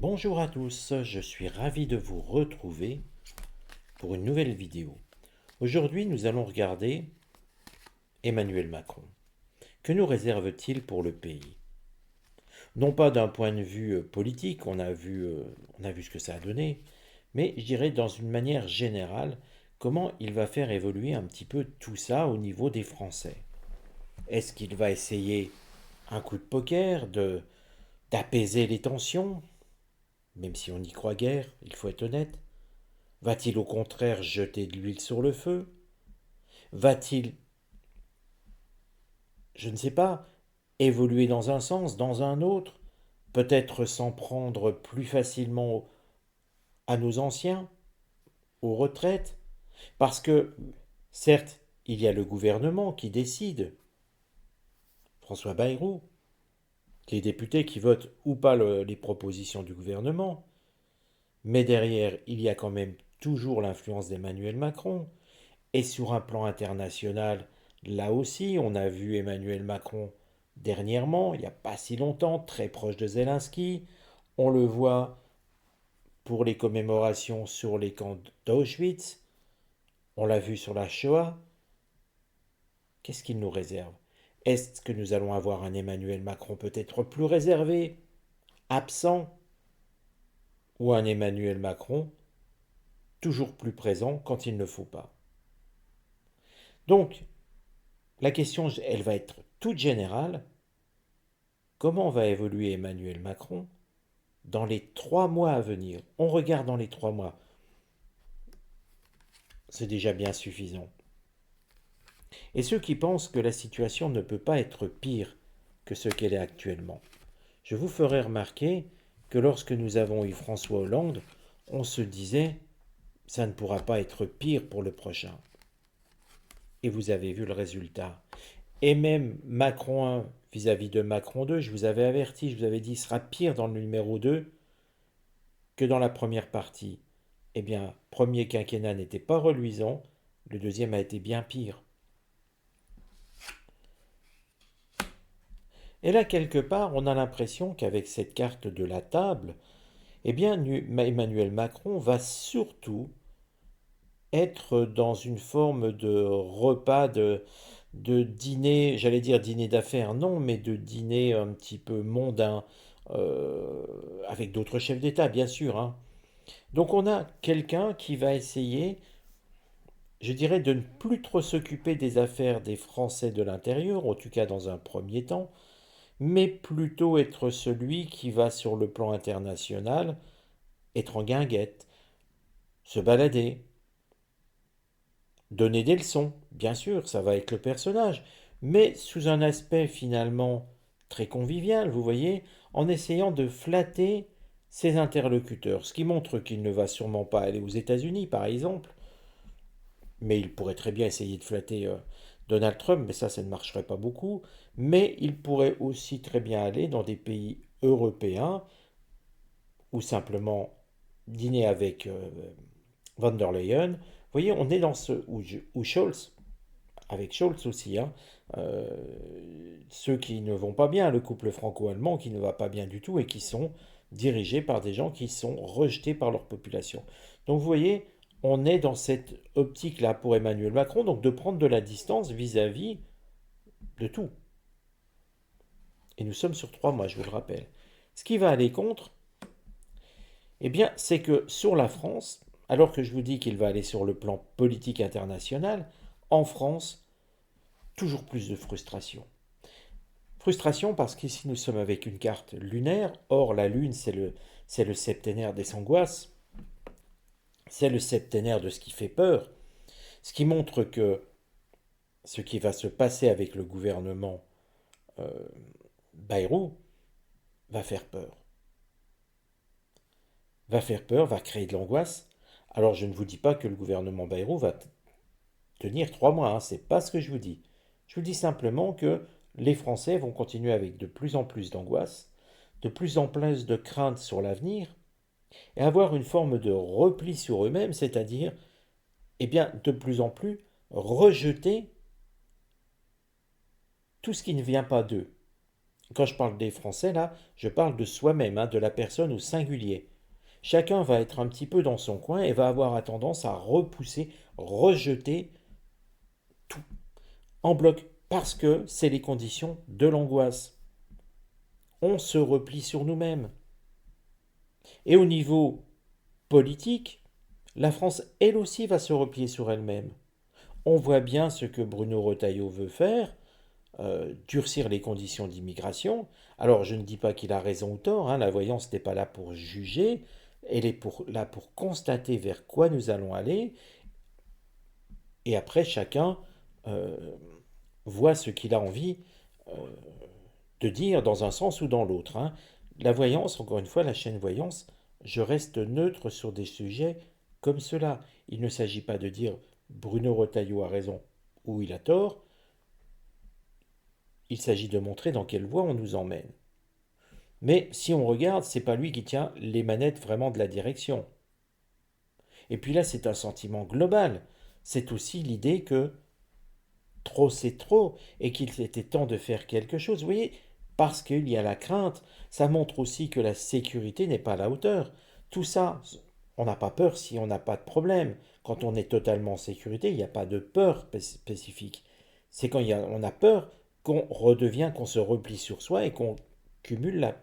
Bonjour à tous, je suis ravi de vous retrouver pour une nouvelle vidéo. Aujourd'hui, nous allons regarder Emmanuel Macron. Que nous réserve-t-il pour le pays? Non pas d'un point de vue politique, on a vu ce que ça a donné, mais je dirais dans une manière générale, comment il va faire évoluer un petit peu tout ça au niveau des Français. Est-ce qu'il va essayer un coup de poker, d'apaiser les tensions, même si on y croit guère, il faut être honnête? Va-t-il au contraire jeter de l'huile sur le feu? Va-t-il, je ne sais pas, évoluer dans un sens, dans un autre? Peut-être s'en prendre plus facilement à nos anciens, aux retraites? Parce que, certes, il y a le gouvernement qui décide, François Bayrou, les députés qui votent ou pas les propositions du gouvernement, mais derrière, il y a quand même toujours l'influence d'Emmanuel Macron. Et sur un plan international, là aussi, on a vu Emmanuel Macron dernièrement, il n'y a pas si longtemps, très proche de Zelensky. On le voit pour les commémorations sur les camps d'Auschwitz. On l'a vu sur la Shoah. Qu'est-ce qu'il nous réserve? Est-ce que nous allons avoir un Emmanuel Macron peut-être plus réservé, absent, ou un Emmanuel Macron toujours plus présent quand il ne faut pas? Donc, la question, elle va être toute générale. Comment va évoluer Emmanuel Macron dans les 3 mois à venir? On regarde dans les 3 mois. C'est déjà bien suffisant. Et ceux qui pensent que la situation ne peut pas être pire que ce qu'elle est actuellement, je vous ferai remarquer que lorsque nous avons eu François Hollande, on se disait ça ne pourra pas être pire pour le prochain. Et vous avez vu le résultat. Et même Macron 1 vis-à-vis de Macron 2, je vous avais averti, je vous avais dit, il sera pire dans le numéro 2 que dans la première partie. Eh bien, premier quinquennat n'était pas reluisant, le deuxième a été bien pire. Et là, quelque part, on a l'impression qu'avec cette carte de la table, eh bien, Emmanuel Macron va surtout être dans une forme de repas, de dîner, j'allais dire dîner d'affaires, non, mais de dîner un petit peu mondain, avec d'autres chefs d'État, bien sûr, hein. Donc on a quelqu'un qui va essayer, je dirais, de ne plus trop s'occuper des affaires des Français de l'intérieur, en tout cas dans un premier temps, mais plutôt être celui qui va sur le plan international être en guinguette, se balader, donner des leçons. Bien sûr, ça va être le personnage, mais sous un aspect finalement très convivial, vous voyez, en essayant de flatter ses interlocuteurs, ce qui montre qu'il ne va sûrement pas aller aux États-Unis, par exemple, mais il pourrait très bien essayer de flatter Donald Trump, mais ça ne marcherait pas beaucoup. Mais il pourrait aussi très bien aller dans des pays européens ou simplement dîner avec Van der Leyen. Vous voyez, on est dans ce. Ou Scholz, avec Scholz aussi, hein. Euh, Ceux qui ne vont pas bien, le couple franco-allemand qui ne va pas bien du tout et qui sont dirigés par des gens qui sont rejetés par leur population. Donc vous voyez, on est dans cette optique-là pour Emmanuel Macron, donc de prendre de la distance vis-à-vis de tout. Et nous sommes sur 3 mois, je vous le rappelle. Ce qui va aller contre, eh bien, c'est que sur la France, alors que je vous dis qu'il va aller sur le plan politique international, en France, toujours plus de frustration. Frustration parce qu'ici nous sommes avec une carte lunaire, or la Lune c'est le septénaire des angoisses, c'est le septénaire de ce qui fait peur, ce qui montre que ce qui va se passer avec le gouvernement euh, Bayrou va faire peur. Va faire peur, va créer de l'angoisse. Alors je ne vous dis pas que le gouvernement Bayrou va tenir 3 mois, hein, c'est pas ce que je vous dis. Je vous dis simplement que les Français vont continuer avec de plus en plus d'angoisse, de plus en plus de crainte sur l'avenir, et avoir une forme de repli sur eux-mêmes, c'est-à-dire, eh bien, de plus en plus rejeter tout ce qui ne vient pas d'eux. Quand je parle des Français, là, je parle de soi-même, hein, de la personne au singulier. Chacun va être un petit peu dans son coin et va avoir tendance à repousser, rejeter tout en bloc parce que c'est les conditions de l'angoisse. On se replie sur nous-mêmes. Et au niveau politique, la France, elle aussi, va se replier sur elle-même. On voit bien ce que Bruno Retailleau veut faire, durcir les conditions d'immigration. Alors, je ne dis pas qu'il a raison ou tort, hein, la voyance n'est pas là pour juger, elle est là pour constater vers quoi nous allons aller, et après, chacun euh, voit ce qu'il a envie euh, de dire dans un sens ou dans l'autre, hein. La voyance, encore une fois, la chaîne voyance, je reste neutre sur des sujets comme cela. Il ne s'agit pas de dire Bruno Retailleau a raison ou il a tort, il s'agit de montrer dans quelle voie on nous emmène. Mais si on regarde, c'est pas lui qui tient les manettes vraiment de la direction. Et puis là, c'est un sentiment global. C'est aussi l'idée que trop c'est trop et qu'il était temps de faire quelque chose. Vous voyez, parce qu'il y a la crainte, ça montre aussi que la sécurité n'est pas à la hauteur. Tout ça, on n'a pas peur si on n'a pas de problème. Quand on est totalement en sécurité, il n'y a pas de peur spécifique. C'est quand on a peur qu'on redevient, qu'on se replie sur soi et qu'on cumule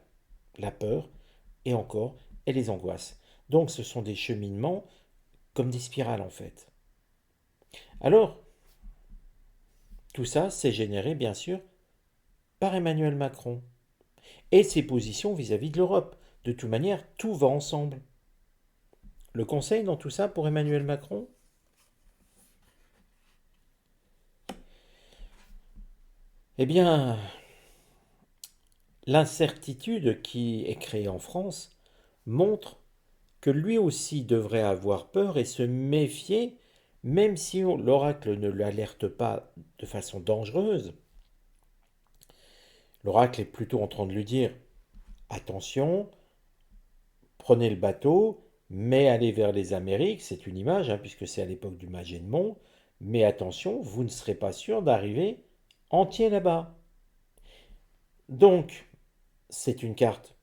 la peur et encore et les angoisses. Donc ce sont des cheminements comme des spirales en fait. Alors, tout ça, c'est généré bien sûr par Emmanuel Macron et ses positions vis-à-vis de l'Europe. De toute manière, tout va ensemble. Le conseil dans tout ça pour Emmanuel Macron? Eh bien, l'incertitude qui est créée en France montre que lui aussi devrait avoir peur et se méfier, même si l'oracle ne l'alerte pas de façon dangereuse. L'oracle est plutôt en train de lui dire attention, prenez le bateau, mais allez vers les Amériques, c'est une image, hein, puisque c'est à l'époque du Magellan, mais attention, vous ne serez pas sûr d'arriver entier là-bas. Donc, c'est une carte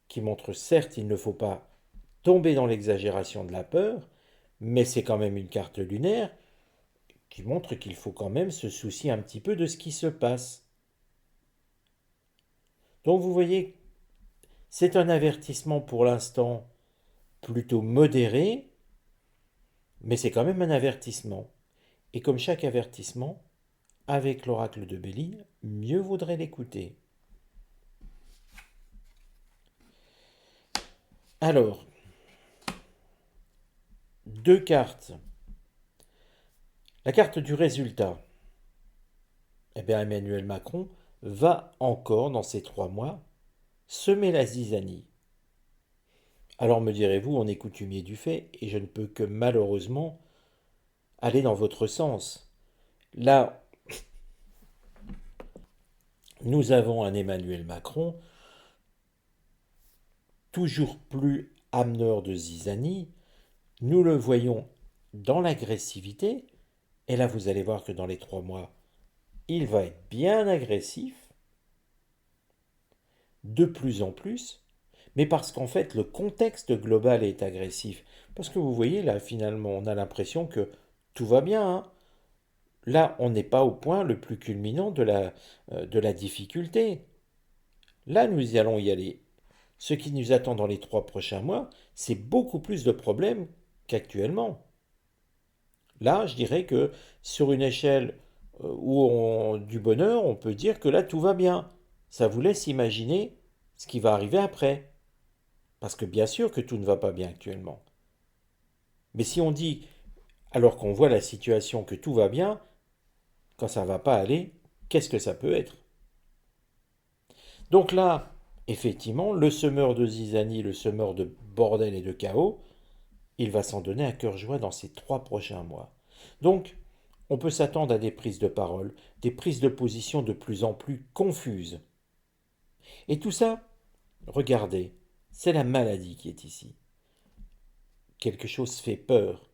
qui montre, certes, il ne faut pas tomber dans l'exagération de la peur, mais c'est quand même une carte lunaire qui montre qu'il faut quand même se soucier un petit peu de ce qui se passe. Donc vous voyez, c'est un avertissement pour l'instant plutôt modéré, mais c'est quand même un avertissement. Et comme chaque avertissement, avec l'oracle de Béline, mieux vaudrait l'écouter. Alors, deux cartes. La carte du résultat. Eh bien, Emmanuel Macron va encore, dans ces 3 mois, semer la zizanie. Alors me direz-vous, on est coutumier du fait, et je ne peux que malheureusement aller dans votre sens. Là, nous avons un Emmanuel Macron toujours plus ameneur de zizanie. Nous le voyons dans l'agressivité, et là vous allez voir que dans les 3 mois, il va être bien agressif, de plus en plus, mais parce qu'en fait le contexte global est agressif. Parce que vous voyez là finalement on a l'impression que tout va bien, hein. Là on n'est pas au point le plus culminant de la difficulté. Là nous y allons y aller. Ce qui nous attend dans les 3 prochains mois, c'est beaucoup plus de problèmes qu'actuellement. Là, je dirais que sur une échelle du bonheur, on peut dire que là, tout va bien. Ça vous laisse imaginer ce qui va arriver après. Parce que bien sûr que tout ne va pas bien actuellement. Mais si on dit, alors qu'on voit la situation, que tout va bien, quand ça ne va pas aller, qu'est-ce que ça peut être? Donc là, effectivement, le semeur de zizanie, le semeur de bordel et de chaos, il va s'en donner à cœur joie dans ces 3 prochains mois. Donc, on peut s'attendre à des prises de parole, des prises de position de plus en plus confuses. Et tout ça, regardez, c'est la maladie qui est ici. Quelque chose fait peur.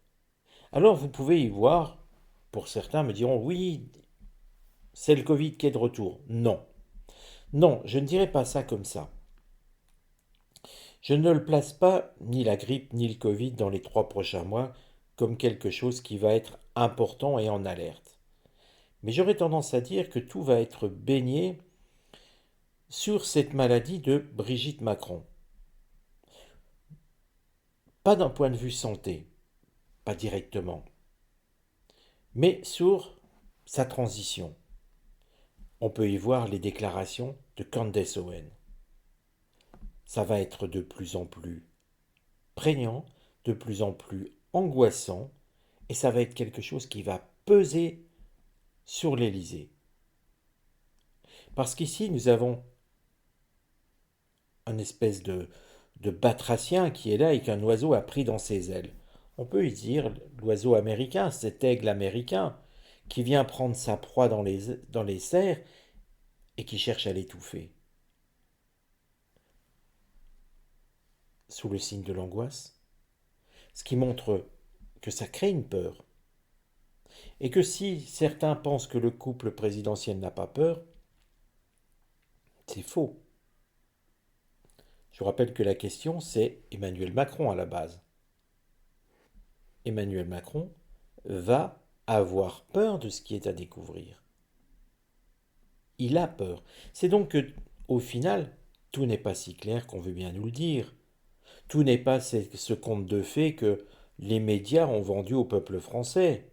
Alors vous pouvez y voir, pour certains me diront, oui, c'est le Covid qui est de retour. Non. Non, je ne dirais pas ça comme ça. Je ne le place pas, ni la grippe, ni le Covid, dans les 3 prochains mois, comme quelque chose qui va être important et en alerte. Mais j'aurais tendance à dire que tout va être baigné sur cette maladie de Brigitte Macron. Pas d'un point de vue santé, pas directement, mais sur sa transition. On peut y voir les déclarations de Candace Owen. Ça va être de plus en plus prégnant, de plus en plus angoissant, et ça va être quelque chose qui va peser sur l'Élysée. Parce qu'ici, nous avons un espèce de batracien qui est là et qu'un oiseau a pris dans ses ailes. On peut y dire l'oiseau américain, cet aigle américain, qui vient prendre sa proie dans les serres et qui cherche à l'étouffer. Sous le signe de l'angoisse. Ce qui montre que ça crée une peur. Et que si certains pensent que le couple présidentiel n'a pas peur, c'est faux. Je vous rappelle que la question, c'est Emmanuel Macron à la base. Emmanuel Macron va avoir peur de ce qui est à découvrir. Il a peur. C'est donc que, au final, tout n'est pas si clair qu'on veut bien nous le dire. Tout n'est pas ce conte de fées que les médias ont vendu au peuple français.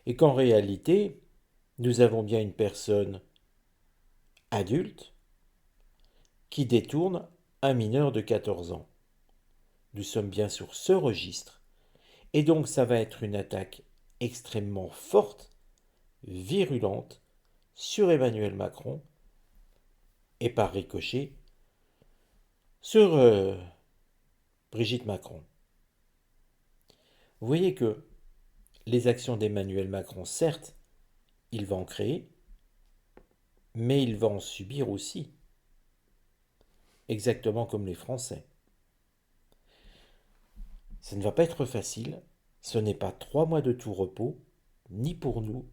Et qu'en réalité, nous avons bien une personne adulte qui détourne un mineur de 14 ans. Nous sommes bien sur ce registre. Et donc ça va être une attaque extrêmement forte, virulente, sur Emmanuel Macron et par ricochet sur Brigitte Macron. Vous voyez que les actions d'Emmanuel Macron, certes, il va en créer, mais il va en subir aussi, exactement comme les Français. Ça ne va pas être facile, ce n'est pas 3 mois de tout repos, ni pour nous,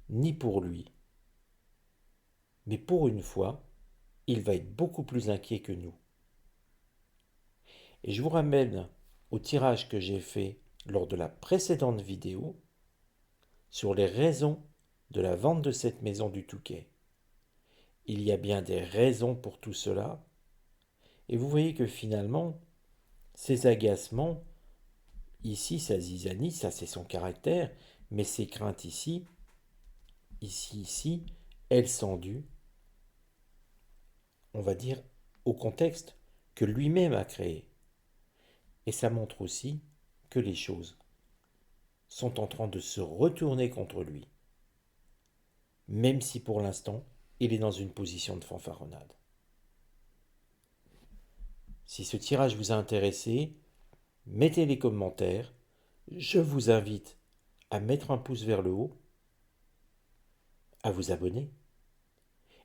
ni pour lui. Mais pour une fois, il va être beaucoup plus inquiet que nous. Et je vous ramène au tirage que j'ai fait lors de la précédente vidéo sur les raisons de la vente de cette maison du Touquet. Il y a bien des raisons pour tout cela, et vous voyez que finalement, ces agacements, ici, sa zizanie, ça c'est son caractère, mais ses craintes ici, elles sont dues, on va dire, au contexte que lui-même a créé. Et ça montre aussi que les choses sont en train de se retourner contre lui, même si pour l'instant, il est dans une position de fanfaronnade. Si ce tirage vous a intéressé, mettez les commentaires. Je vous invite à mettre un pouce vers le haut, à vous abonner.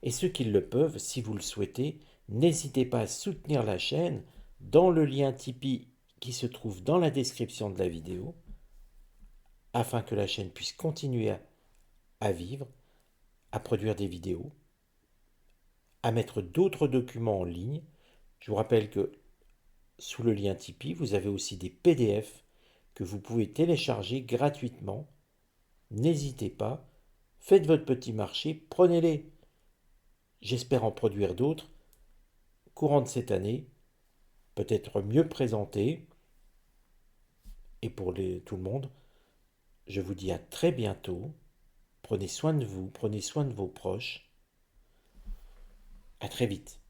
Et ceux qui le peuvent, si vous le souhaitez, n'hésitez pas à soutenir la chaîne dans le lien Tipeee qui se trouve dans la description de la vidéo, afin que la chaîne puisse continuer à vivre, à produire des vidéos, à mettre d'autres documents en ligne. Je vous rappelle que sous le lien Tipeee, vous avez aussi des PDF que vous pouvez télécharger gratuitement. N'hésitez pas, faites votre petit marché, prenez-les. J'espère en produire d'autres courant de cette année, peut-être mieux présentés. Et pour tout le monde, je vous dis à très bientôt. Prenez soin de vous, prenez soin de vos proches. À très vite.